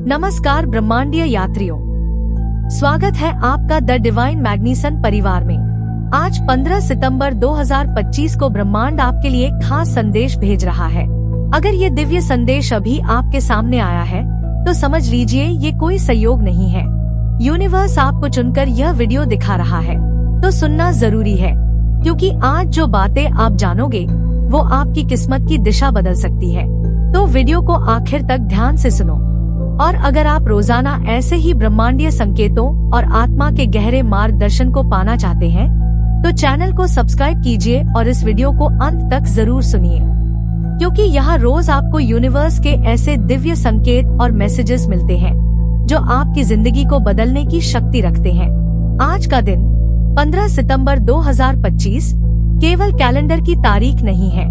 नमस्कार ब्रह्मांडीय यात्रियों, स्वागत है आपका द डिवाइन मैग्नीसन परिवार में। आज 15 सितंबर 2025 को ब्रह्मांड आपके लिए खास संदेश भेज रहा है। अगर ये दिव्य संदेश अभी आपके सामने आया है तो समझ लीजिए ये कोई संयोग नहीं है। यूनिवर्स आपको चुनकर यह वीडियो दिखा रहा है, तो सुनना जरूरी है, क्योंकि आज जो बातें आप जानोगे वो आपकी किस्मत की दिशा बदल सकती है। तो वीडियो को आखिर तक ध्यान से सुनो। और अगर आप रोजाना ऐसे ही ब्रह्मांडीय संकेतों और आत्मा के गहरे मार्गदर्शन को पाना चाहते हैं तो चैनल को सब्सक्राइब कीजिए और इस वीडियो को अंत तक जरूर सुनिए, क्योंकि यहाँ रोज आपको यूनिवर्स के ऐसे दिव्य संकेत और मैसेजेस मिलते हैं जो आपकी जिंदगी को बदलने की शक्ति रखते हैं। आज का दिन 15 सितंबर 2025 केवल कैलेंडर की तारीख नहीं है,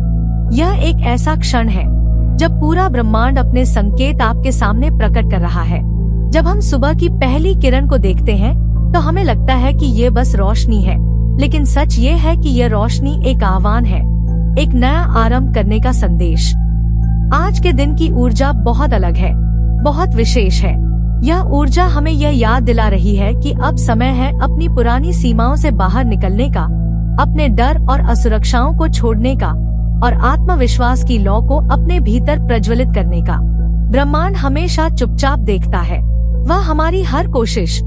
यह एक ऐसा क्षण है जब पूरा ब्रह्मांड अपने संकेत आपके सामने प्रकट कर रहा है। जब हम सुबह की पहली किरण को देखते हैं तो हमें लगता है कि ये बस रोशनी है, लेकिन सच ये है कि यह रोशनी एक आह्वान है, एक नया आरंभ करने का संदेश। आज के दिन की ऊर्जा बहुत अलग है, बहुत विशेष है। यह ऊर्जा हमें यह याद दिला रही है कि अब समय है अपनी पुरानी सीमाओं से बाहर निकलने का, अपने डर और असुरक्षाओं को छोड़ने का और आत्मविश्वास की लौ को अपने भीतर प्रज्वलित करने का। ब्रह्मांड हमेशा चुपचाप देखता है, वह हमारी हर कोशिश,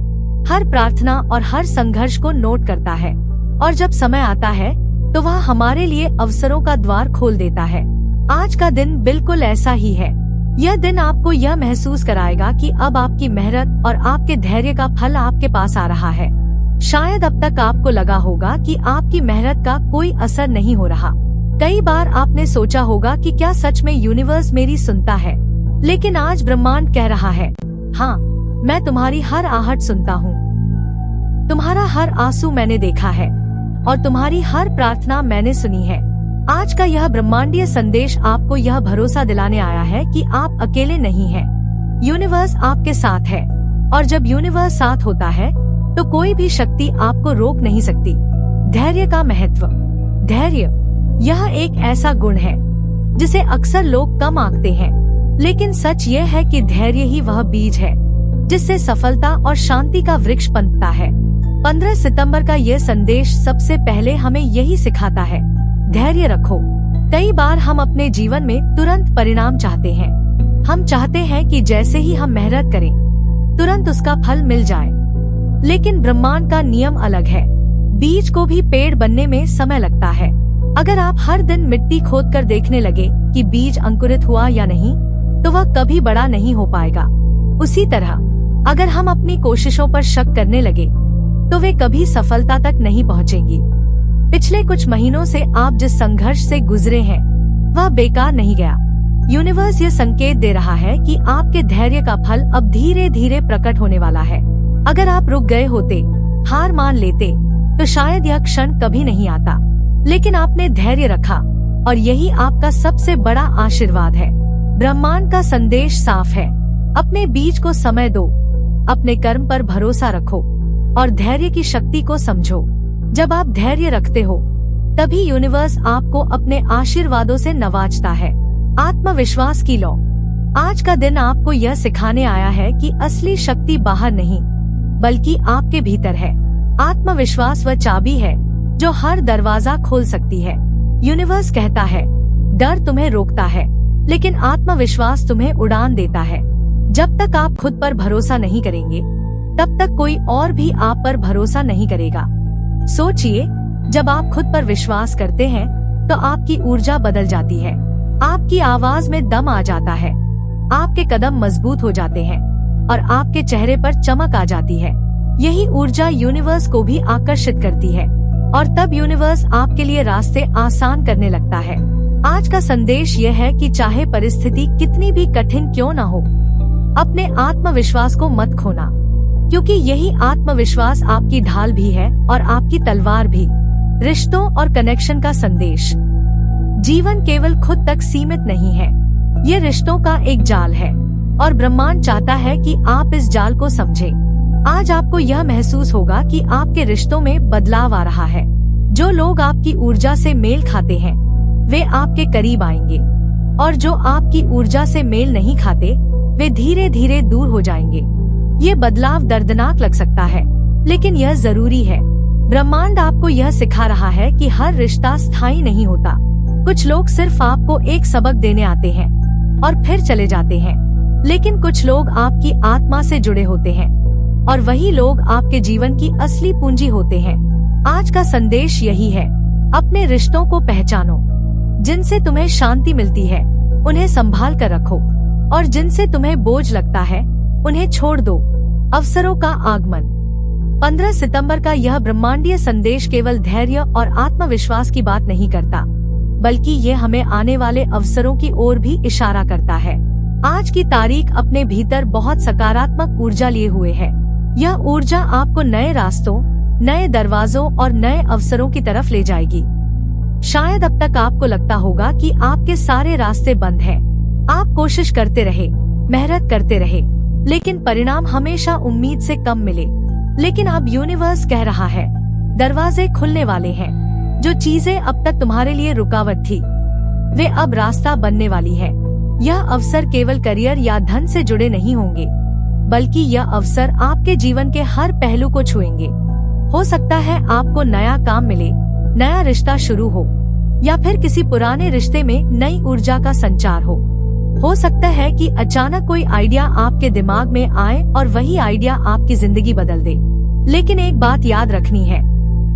हर प्रार्थना और हर संघर्ष को नोट करता है, और जब समय आता है तो वह हमारे लिए अवसरों का द्वार खोल देता है। आज का दिन बिल्कुल ऐसा ही है। यह दिन आपको यह महसूस कराएगा कि अब आपकी मेहनत और आपके धैर्य का फल आपके पास आ रहा है। शायद अब तक आपको लगा होगा कि आपकी मेहनत का कोई असर नहीं हो रहा। कई बार आपने सोचा होगा कि क्या सच में यूनिवर्स मेरी सुनता है, लेकिन आज ब्रह्मांड कह रहा है, हाँ, मैं तुम्हारी हर आहट सुनता हूँ, तुम्हारा हर आंसू मैंने देखा है और तुम्हारी हर प्रार्थना मैंने सुनी है। आज का यह ब्रह्मांडीय संदेश आपको यह भरोसा दिलाने आया है कि आप अकेले नहीं हैं। यूनिवर्स आपके साथ है, और जब यूनिवर्स साथ होता है तो कोई भी शक्ति आपको रोक नहीं सकती। धैर्य का महत्व। धैर्य यह एक ऐसा गुण है जिसे अक्सर लोग कम आंकते हैं, लेकिन सच ये है कि धैर्य ही वह बीज है जिससे सफलता और शांति का वृक्ष पनपता है। 15 सितंबर का यह संदेश सबसे पहले हमें यही सिखाता है, धैर्य रखो। कई बार हम अपने जीवन में तुरंत परिणाम चाहते हैं। हम चाहते हैं कि जैसे ही हम मेहनत करें तुरंत उसका फल मिल जाए, लेकिन ब्रह्मांड का नियम अलग है। बीज को भी पेड़ बनने में समय लगता है। अगर आप हर दिन मिट्टी खोदकर देखने लगे कि बीज अंकुरित हुआ या नहीं, तो वह कभी बड़ा नहीं हो पाएगा। उसी तरह अगर हम अपनी कोशिशों पर शक करने लगे तो वे कभी सफलता तक नहीं पहुंचेंगी। पिछले कुछ महीनों से आप जिस संघर्ष से गुजरे हैं वह बेकार नहीं गया। यूनिवर्स ये संकेत दे रहा है कि आपके धैर्य का फल अब धीरे धीरे प्रकट होने वाला है। अगर आप रुक गए होते, हार मान लेते, तो शायद यह क्षण कभी नहीं आता, लेकिन आपने धैर्य रखा और यही आपका सबसे बड़ा आशीर्वाद है। ब्रह्मांड का संदेश साफ है, अपने बीज को समय दो, अपने कर्म पर भरोसा रखो और धैर्य की शक्ति को समझो। जब आप धैर्य रखते हो तभी यूनिवर्स आपको अपने आशीर्वादों से नवाजता है। आत्मविश्वास की लौ। आज का दिन आपको यह सिखाने आया है कि असली शक्ति बाहर नहीं बल्कि आपके भीतर है। आत्मविश्वास वह चाबी है जो हर दरवाजा खोल सकती है। यूनिवर्स कहता है, डर तुम्हें रोकता है, लेकिन आत्मविश्वास तुम्हें उड़ान देता है। जब तक आप खुद पर भरोसा नहीं करेंगे तब तक कोई और भी आप पर भरोसा नहीं करेगा। सोचिए, जब आप खुद पर विश्वास करते हैं तो आपकी ऊर्जा बदल जाती है, आपकी आवाज में दम आ जाता है, आपके कदम मजबूत हो जाते हैं और आपके चेहरे पर चमक आ जाती है। यही ऊर्जा यूनिवर्स को भी आकर्षित करती है और तब यूनिवर्स आपके लिए रास्ते आसान करने लगता है। आज का संदेश यह है कि चाहे परिस्थिति कितनी भी कठिन क्यों न हो, अपने आत्मविश्वास को मत खोना, क्योंकि यही आत्मविश्वास आपकी ढाल भी है और आपकी तलवार भी। रिश्तों और कनेक्शन का संदेश। जीवन केवल खुद तक सीमित नहीं है, ये रिश्तों का एक जाल है और ब्रह्मांड चाहता है कि आप इस जाल को समझें। आज आपको यह महसूस होगा कि आपके रिश्तों में बदलाव आ रहा है। जो लोग आपकी ऊर्जा से मेल खाते हैं वे आपके करीब आएंगे, और जो आपकी ऊर्जा से मेल नहीं खाते वे धीरे धीरे दूर हो जाएंगे। ये बदलाव दर्दनाक लग सकता है, लेकिन यह जरूरी है। ब्रह्मांड आपको यह सिखा रहा है कि हर रिश्ता स्थायी नहीं होता। कुछ लोग सिर्फ आपको एक सबक देने आते हैं और फिर चले जाते हैं, लेकिन कुछ लोग आपकी आत्मा से जुड़े होते हैं और वही लोग आपके जीवन की असली पूंजी होते हैं। आज का संदेश यही है, अपने रिश्तों को पहचानो। जिनसे तुम्हें शांति मिलती है उन्हें संभाल कर रखो, और जिनसे तुम्हें बोझ लगता है उन्हें छोड़ दो। अवसरों का आगमन। 15 सितंबर का यह ब्रह्मांडीय संदेश केवल धैर्य और आत्मविश्वास की बात नहीं करता, बल्कि ये हमें आने वाले अवसरों की ओर भी इशारा करता है। आज की तारीख अपने भीतर बहुत सकारात्मक ऊर्जा लिए हुए है। यह ऊर्जा आपको नए रास्तों, नए दरवाजों और नए अवसरों की तरफ ले जाएगी। शायद अब तक आपको लगता होगा कि आपके सारे रास्ते बंद हैं। आप कोशिश करते रहे, मेहनत करते रहे, लेकिन परिणाम हमेशा उम्मीद से कम मिले। लेकिन अब यूनिवर्स कह रहा है, दरवाजे खुलने वाले हैं। जो चीजें अब तक तुम्हारे लिए रुकावट थी, वे अब रास्ता बनने वाली है। यह अवसर केवल करियर या धन से जुड़े नहीं होंगे, बल्कि यह अवसर आपके जीवन के हर पहलू को छुएंगे। हो सकता है आपको नया काम मिले, नया रिश्ता शुरू हो, या फिर किसी पुराने रिश्ते में नई ऊर्जा का संचार हो सकता है कि अचानक कोई आइडिया आपके दिमाग में आए और वही आइडिया आपकी जिंदगी बदल दे। लेकिन एक बात याद रखनी है,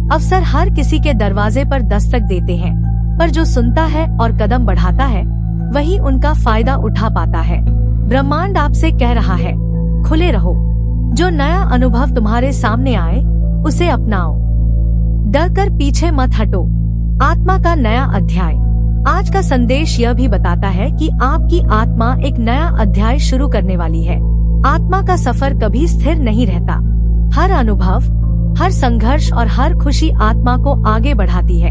अवसर हर किसी के दरवाजे पर दस्तक देते हैं, पर जो सुनता है और कदम बढ़ाता है वही उनका फायदा उठा पाता है। ब्रह्मांड आपसे कह रहा है, खुले रहो। जो नया अनुभव तुम्हारे सामने आए उसे अपनाओ। डर कर पीछे मत हटो। आत्मा का नया अध्याय। आज का संदेश यह भी बताता है कि आपकी आत्मा एक नया अध्याय शुरू करने वाली है। आत्मा का सफर कभी स्थिर नहीं रहता। हर अनुभव, हर संघर्ष और हर खुशी आत्मा को आगे बढ़ाती है।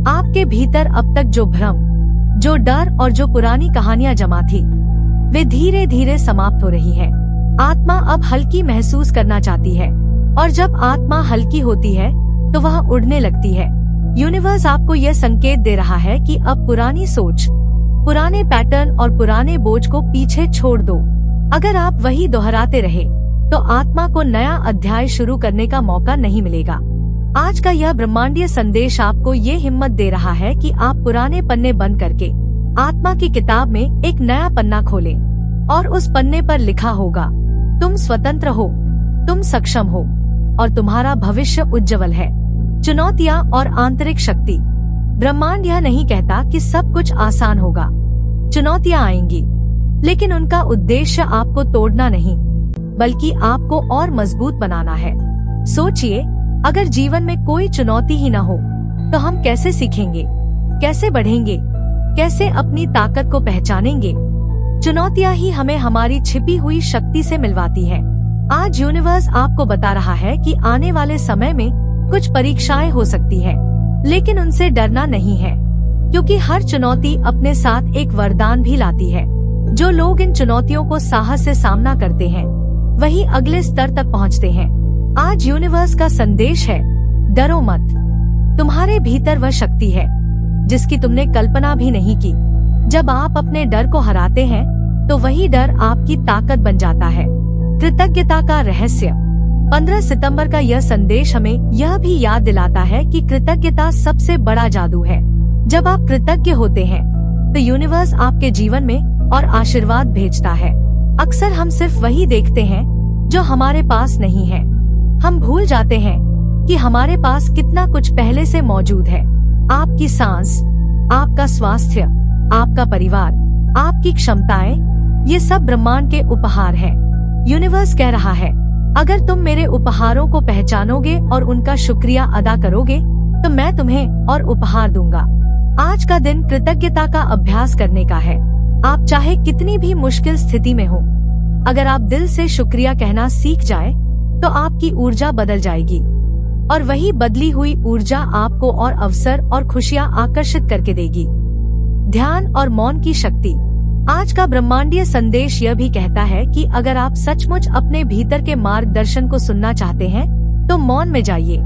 आपके भीतर अब तक जो भ्रम, जो डर और जो पुरानी कहानियां जमा थी, वे धीरे धीरे समाप्त हो रही है। आत्मा अब हल्की महसूस करना चाहती है, और जब आत्मा हल्की होती है तो वह उड़ने लगती है। यूनिवर्स आपको यह संकेत दे रहा है कि अब पुरानी सोच, पुराने पैटर्न और पुराने बोझ को पीछे छोड़ दो। अगर आप वही दोहराते रहे तो आत्मा को नया अध्याय शुरू करने का मौका नहीं मिलेगा। आज का यह ब्रह्मांडीय संदेश आपको ये हिम्मत दे रहा है कि आप पुराने पन्ने बंद करके आत्मा की किताब में एक नया पन्ना खोलें, और उस पन्ने पर लिखा होगा, तुम स्वतंत्र हो, तुम सक्षम हो और तुम्हारा भविष्य उज्जवल है। चुनौतियाँ और आंतरिक शक्ति। ब्रह्मांड यह नहीं कहता कि सब कुछ आसान होगा। चुनौतियाँ आएंगी, लेकिन उनका उद्देश्य आपको तोड़ना नहीं, बल्कि आपको और मजबूत बनाना है। सोचिए, अगर जीवन में कोई चुनौती ही न हो तो हम कैसे सीखेंगे, कैसे बढ़ेंगे, कैसे अपनी ताकत को पहचानेंगे? चुनौतियाँ ही हमें हमारी छिपी हुई शक्ति से मिलवाती है। आज यूनिवर्स आपको बता रहा है कि आने वाले समय में कुछ परीक्षाएं हो सकती है, लेकिन उनसे डरना नहीं है, क्योंकि हर चुनौती अपने साथ एक वरदान भी लाती है। जो लोग इन चुनौतियों को साहस से सामना करते हैं वही अगले स्तर तक पहुंचते हैं। आज यूनिवर्स का संदेश है, डरो मत। तुम्हारे भीतर वह शक्ति है जिसकी तुमने कल्पना भी नहीं की। जब आप अपने डर को हराते हैं तो वही डर आपकी ताकत बन जाता है। कृतज्ञता का रहस्य। 15 सितंबर का यह संदेश हमें यह भी याद दिलाता है कि कृतज्ञता सबसे बड़ा जादू है। जब आप कृतज्ञ होते हैं तो यूनिवर्स आपके जीवन में और आशीर्वाद भेजता है। अक्सर हम सिर्फ वही देखते हैं जो हमारे पास नहीं है। हम भूल जाते हैं कि हमारे पास कितना कुछ पहले से मौजूद है। आपकी सांस, आपका स्वास्थ्य, आपका परिवार, आपकी क्षमताएं, ये सब ब्रह्मांड के उपहार हैं। यूनिवर्स कह रहा है, अगर तुम मेरे उपहारों को पहचानोगे और उनका शुक्रिया अदा करोगे तो मैं तुम्हें और उपहार दूंगा। आज का दिन कृतज्ञता का अभ्यास करने का है। आप चाहे कितनी भी मुश्किल स्थिति में हो, अगर आप दिल से शुक्रिया कहना सीख जाए तो आपकी ऊर्जा बदल जाएगी, और वही बदली हुई ऊर्जा आपको और अवसर और खुशियाँ आकर्षित करके देगी। ध्यान और मौन की शक्ति। आज का ब्रह्मांडीय संदेश यह भी कहता है कि अगर आप सचमुच अपने भीतर के मार्गदर्शन को सुनना चाहते हैं तो मौन में जाइए।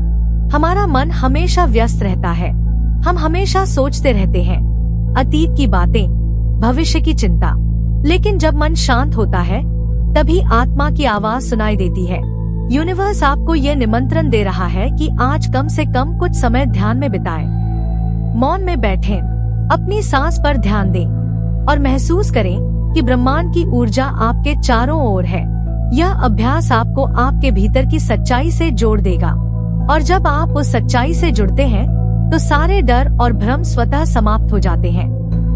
हमारा मन हमेशा व्यस्त रहता है। हम हमेशा सोचते रहते हैं, अतीत की बातें, भविष्य की चिंता। लेकिन जब मन शांत होता है तभी आत्मा की आवाज सुनाई देती है। यूनिवर्स आपको ये निमंत्रण दे रहा है कि आज कम से कम कुछ समय ध्यान में बिताएं। मौन में बैठें, अपनी सांस पर ध्यान दें और महसूस करें कि ब्रह्मांड की ऊर्जा आपके चारों ओर है। यह अभ्यास आपको आपके भीतर की सच्चाई से जोड़ देगा और जब आप उस सच्चाई से जुड़ते हैं तो सारे डर और भ्रम स्वतः समाप्त हो जाते हैं।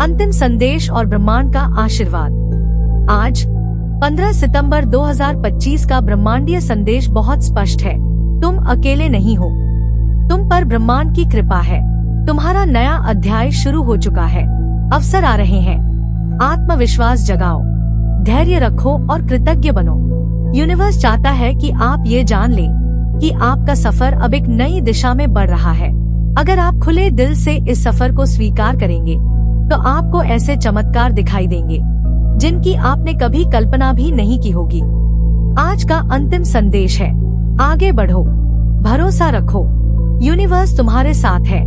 अंतिम संदेश और ब्रह्मांड का आशीर्वाद। आज 15 सितंबर 2025 का ब्रह्मांडीय संदेश बहुत स्पष्ट है। तुम अकेले नहीं हो, तुम पर ब्रह्मांड की कृपा है। तुम्हारा नया अध्याय शुरू हो चुका है। अवसर आ रहे हैं। आत्मविश्वास जगाओ, धैर्य रखो और कृतज्ञ बनो। यूनिवर्स चाहता है कि आप ये जान लें कि आपका सफर अब एक नई दिशा में बढ़ रहा है। अगर आप खुले दिल से इस सफर को स्वीकार करेंगे तो आपको ऐसे चमत्कार दिखाई देंगे जिनकी आपने कभी कल्पना भी नहीं की होगी। आज का अंतिम संदेश है, आगे बढ़ो, भरोसा रखो, यूनिवर्स तुम्हारे साथ है।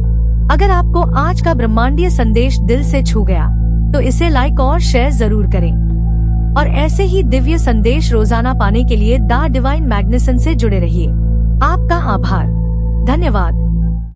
अगर आपको आज का ब्रह्मांडीय संदेश दिल से छू गया तो इसे लाइक और शेयर जरूर करें और ऐसे ही दिव्य संदेश रोजाना पाने के लिए द डिवाइन मैग्निसन से जुड़े रहिए। आपका आभार, धन्यवाद।